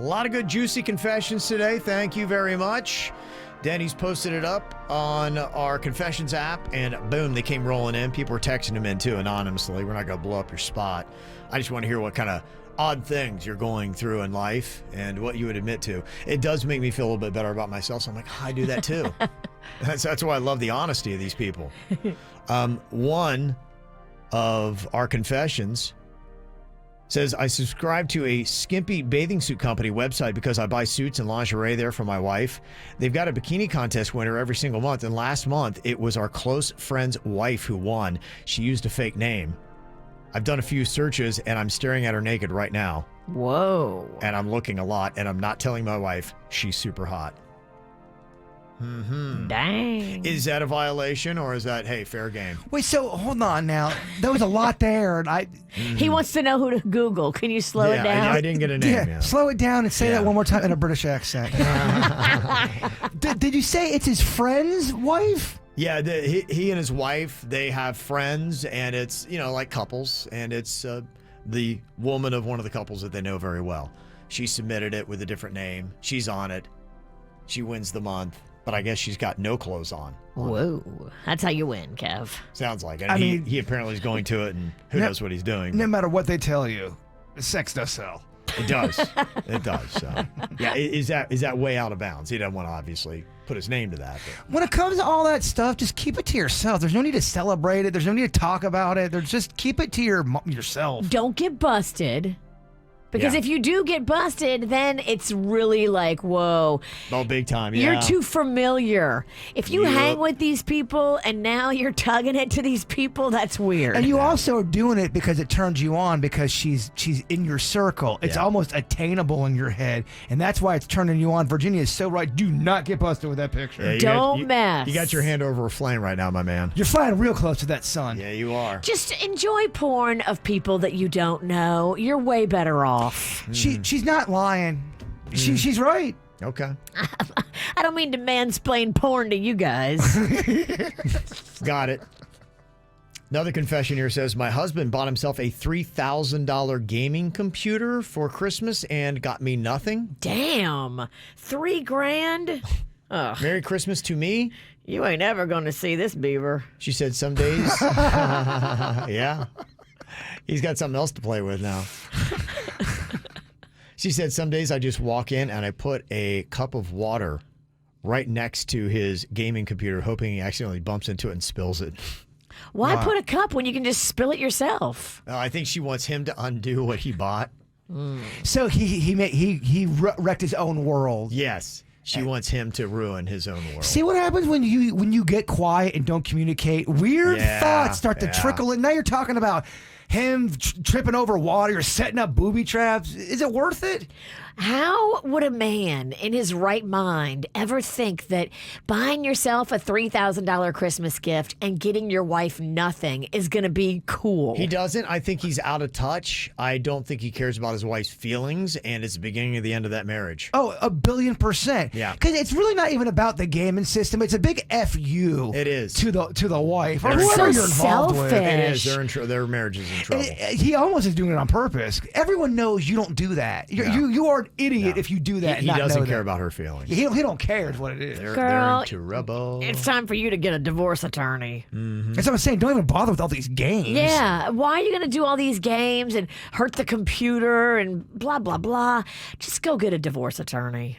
A lot of good juicy confessions today. Thank you very much. Denny's posted it up on our confessions app, and boom, they came rolling in. People were texting them in too anonymously. We're not going to blow up your spot. I just want to hear what kind of odd things you're going through in life and what you would admit to. It does make me feel a little bit better about myself. So I'm like, I do that too. That's why I love the honesty of these people. One of our confessions says, I subscribe to a skimpy bathing suit company website because I buy suits and lingerie there for my wife. They've got a bikini contest winner every single month, and last month it was our close friend's wife who won. She used a fake name. I've done a few searches, and I'm staring at her naked right now. Whoa. And I'm looking a lot, and I'm not telling my wife she's super hot. Mm-hmm. Dang. Is that a violation, or is that, hey, fair game? Wait, so hold on now. There was a lot there, and He wants to know who to Google. Can you slow it down? I didn't get a name yet. Slow it down and say that one more time in a British accent. Did you say it's his friend's wife? Yeah, he and his wife, they have friends, and it's, like couples, and it's the woman of one of the couples that they know very well. She submitted it with a different name. She's on it. She wins the month, but I guess she's got no clothes on. Whoa. That's how you win, Kev. Sounds like it. And he apparently is going to it, and who knows what he's doing. No matter what they tell you, sex does sell. It does. It does. So, yeah, is that way out of bounds? He doesn't want to obviously put his name to that. But. When it comes to all that stuff, just keep it to yourself. There's no need to celebrate it. There's no need to talk about it. There's just keep it to yourself. Don't get busted. Because if you do get busted, then it's really like, whoa. Oh, big time, yeah. You're too familiar. If you hang with these people and now you're tugging it to these people, that's weird. And you also are doing it because it turns you on because she's in your circle. It's almost attainable in your head, and that's why it's turning you on. Virginia is so right. Do not get busted with that picture. Yeah, Don't mess. You got your hand over a flame right now, my man. You're flying real close to that sun. Yeah, you are. Just enjoy porn of people that you don't know. You're way better off. She's not lying. She's right. Okay. I don't mean to mansplain porn to you guys. Got it. Another confession here says, my husband bought himself a $3,000 gaming computer for Christmas and got me nothing. Damn. $3,000? Ugh. Merry Christmas to me. You ain't ever going to see this beaver. She said some days. Yeah. He's got something else to play with now. She said some days I just walk in and I put a cup of water right next to his gaming computer, hoping he accidentally bumps into it and spills it. Why put a cup when you can just spill it yourself? I think she wants him to undo what he bought. So he wrecked his own world. Yes. She wants him to ruin his own world. See what happens when you get quiet and don't communicate? Weird thoughts start to trickle in. Now you're talking about him tripping over water, you're setting up booby traps. Is it worth it? How would a man in his right mind ever think that buying yourself a $3,000 Christmas gift and getting your wife nothing is going to be cool? He doesn't. I think he's out of touch. I don't think he cares about his wife's feelings, and it's the beginning of the end of that marriage. Oh, 1,000,000,000%. Yeah. Because it's really not even about the gaming system. It's a big FU. It is. To the wife. Or It's whoever so you're involved with. selfish. It is. Their marriage is in trouble. He almost is doing it on purpose. Everyone knows you don't do that. You are an idiot if you do that. He and not doesn't know care that. about her feelings. He don't care is what it is. They're Girl, into rebel. It's time for you to get a divorce attorney. That's what I'm saying. Don't even bother with all these games. Yeah. Why are you going to do all these games and hurt the computer and blah, blah, blah? Just go get a divorce attorney.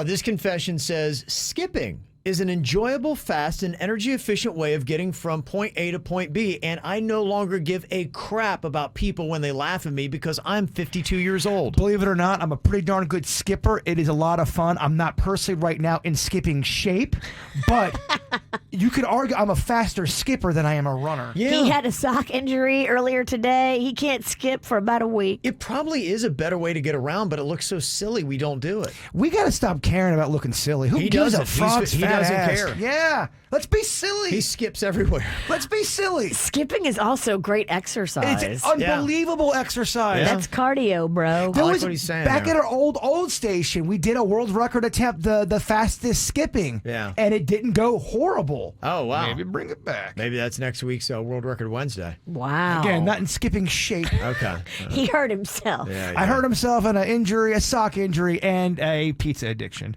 This confession says, skipping is an enjoyable, fast, and energy-efficient way of getting from point A to point B, and I no longer give a crap about people when they laugh at me because I'm 52 years old. Believe it or not, I'm a pretty darn good skipper. It is a lot of fun. I'm not personally right now in skipping shape, but you could argue I'm a faster skipper than I am a runner. Yeah. He had a sock injury earlier today. He can't skip for about a week. It probably is a better way to get around, but it looks so silly we don't do it. We got to stop caring about looking silly. Who He gives doesn't. a frog's He fast doesn't ass. care. Yeah. Let's be silly. He skips everywhere. Let's be silly. Skipping is also great exercise. It's unbelievable exercise. Yeah. That's cardio, bro. I like what he's saying Back there. at our old station, we did a world record attempt, the fastest skipping. Yeah. And it didn't go horrible. Oh, wow. Maybe bring it back. Maybe that's next week's World Record Wednesday. Wow. Again, not in skipping shape. Okay. He hurt himself. Yeah, I hurt himself in an injury, a sock injury, and a pizza addiction.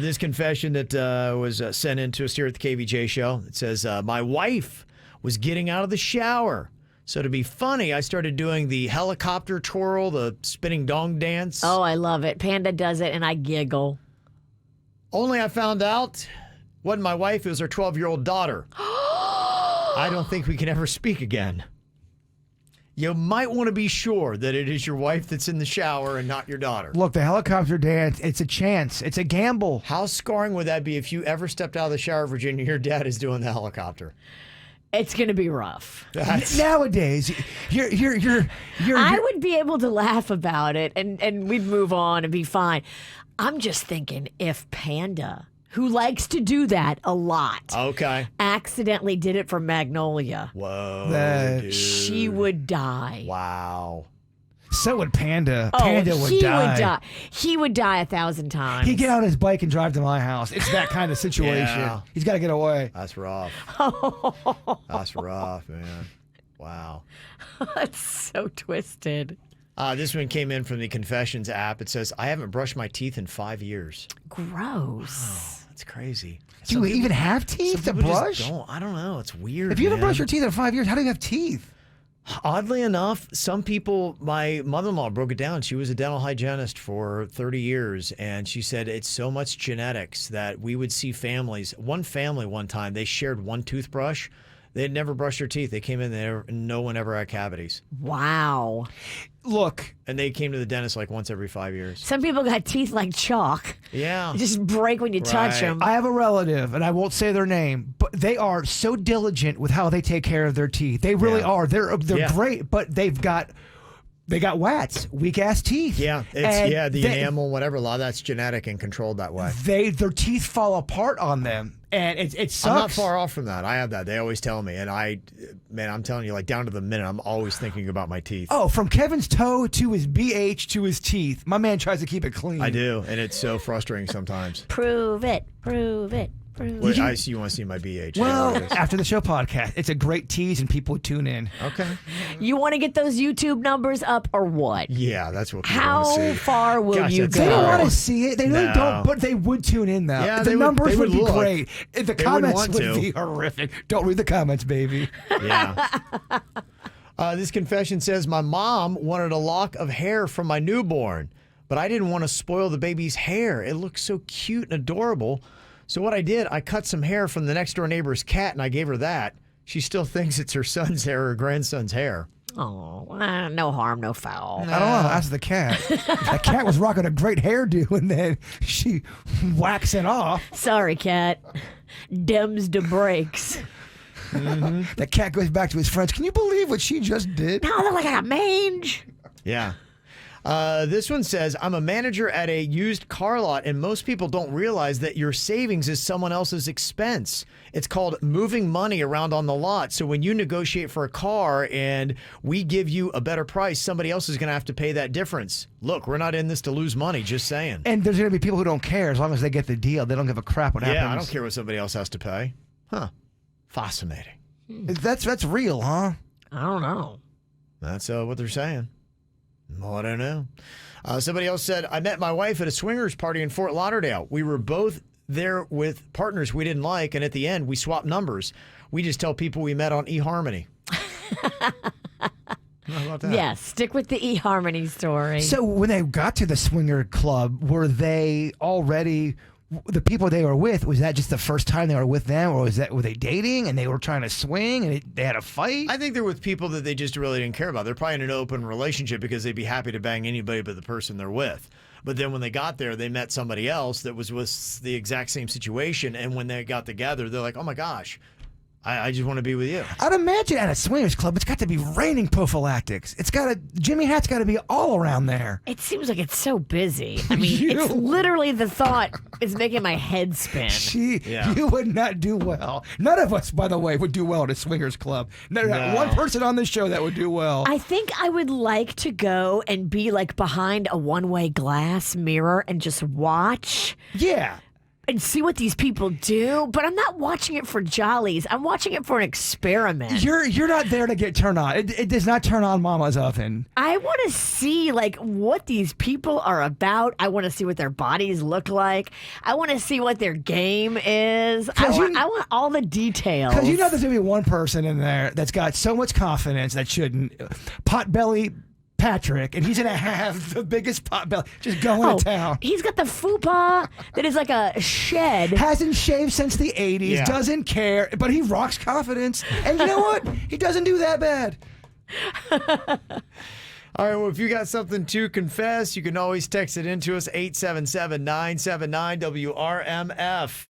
This confession that was sent in to us here at the KVJ show. It says, my wife was getting out of the shower. So to be funny, I started doing the helicopter twirl, the spinning dong dance. Oh, I love it. Panda does it, and I giggle. Only I found out wasn't my wife, it was her 12-year-old daughter. I don't think we can ever speak again. You might want to be sure that it is your wife that's in the shower and not your daughter. Look, the helicopter dance, it's a chance. It's a gamble. How scarring would that be if you ever stepped out of the shower, Virginia, your dad is doing the helicopter? It's going to be rough. Nowadays, I would be able to laugh about it, and we'd move on and be fine. I'm just thinking if Panda, who likes to do that a lot, Okay. accidentally did it for Magnolia, Whoa, dude. she would die. Wow. So would Panda. Oh, Panda would he die. would die. He would die 1,000 times. He'd get on his bike and drive to my house. It's that kind of situation. Yeah. He's got to get away. That's rough. That's rough, man. Wow. That's so twisted. This one came in from the Confessions app. It says, I haven't brushed my teeth in 5 years. Gross. That's crazy. Do you even have teeth to Some people just brush? don't. I don't know. It's weird. If you haven't man. brushed your teeth in 5 years, how do you have teeth? Oddly enough, some people, my mother-in-law broke it down. She was a dental hygienist for 30 years, and she said it's so much genetics that we would see families. One family one time, they shared one toothbrush. They had never brushed their teeth. They came in there, and no one ever had cavities. Wow. Look, And they came to the dentist like once every 5 years. Some people got teeth like chalk. Yeah. They just break when you touch Right. them. I have a relative, and I won't say their name, but they are so diligent with how they take care of their teeth. They really Yeah. are. They're Yeah. great, but they got wats, weak ass teeth. Yeah, And the enamel, whatever. A lot of that's genetic and controlled that way. Their teeth fall apart on them, and it sucks. I'm not far off from that. I have that. They always tell me, and I'm telling you, like down to the minute, I'm always thinking about my teeth. Oh, from Kevin's toe to his BH to his teeth, my man tries to keep it clean. I do, and it's so frustrating sometimes. Prove it. Prove it. Prove Wait, it. you want to see my BH? Well, There it is. after the show podcast, it's a great tease, and people would tune in. Okay. You want to get those YouTube numbers up or what? Yeah, that's what people How want to see. far will Gosh, you that's They go? don't No. want to see it. They really No. don't, but they would tune in, though. Yeah, the they would- numbers they would would be look. great. The They wouldn't comments want would to. be horrific. Don't read the comments, baby. Yeah. This confession says, my mom wanted a lock of hair from my newborn, but I didn't want to spoil the baby's hair. It looked so cute and adorable. So what I did, I cut some hair from the next door neighbor's cat and I gave her that. She still thinks it's her son's hair or grandson's hair. Oh, no harm, no foul. I don't know. Ask the cat. The cat was rocking a great hairdo, and then she whacks it off. Sorry, cat. Dems de breaks. The cat goes back to his friends. Can you believe what she just did? No, they're like a mange. Yeah. This one says, I'm a manager at a used car lot, and most people don't realize that your savings is someone else's expense. It's called moving money around on the lot. So when you negotiate for a car and we give you a better price, somebody else is going to have to pay that difference. Look, we're not in this to lose money, just saying. And there's going to be people who don't care as long as they get the deal. They don't give a crap what happens. Yeah, I don't care what somebody else has to pay. Huh. Fascinating. That's real, huh? I don't know. That's what they're saying. Well, I don't know. Somebody else said, I met my wife at a swingers party in Fort Lauderdale. We were both there with partners we didn't like, and at the end, we swapped numbers. We just tell people we met on eHarmony. How about that? Yeah, stick with the eHarmony story. So when they got to the swinger club, were they already the people they were with? Was that just the first time they were with them, or were they dating and they were trying to swing and they had a fight? I think they're with people that they just really didn't care about. They're probably in an open relationship because they'd be happy to bang anybody but the person they're with. But then when they got there, they met somebody else that was with the exact same situation. And when they got together, they're like, oh my gosh, I just want to be with you. I'd imagine at a swingers club, it's got to be raining prophylactics. Jimmy Hat's got to be all around there. It seems like it's so busy. I mean, it's literally the thought is making my head spin. You would not do well. None of us, by the way, would do well at a swingers club. Not one person on this show that would do well. I think I would like to go and be like behind a one-way glass mirror and just watch. Yeah. And see what these people do, but I'm not watching it for jollies. I'm watching it for an experiment. You're not there to get turned on. It does not turn on Mama's oven. I want to see like what these people are about. I want to see what their bodies look like. I want to see what their game is. I want all the details. Because you know there's gonna be one person in there that's got so much confidence that shouldn't. Potbelly Patrick, and he's gonna have the biggest pot belly, just going to town. He's got the fupa that is like a shed. Hasn't shaved since the 80s, doesn't care, but he rocks confidence. And you know what? He doesn't do that bad. All right, well, if you got something to confess, you can always text it into us, 877-979-WRMF.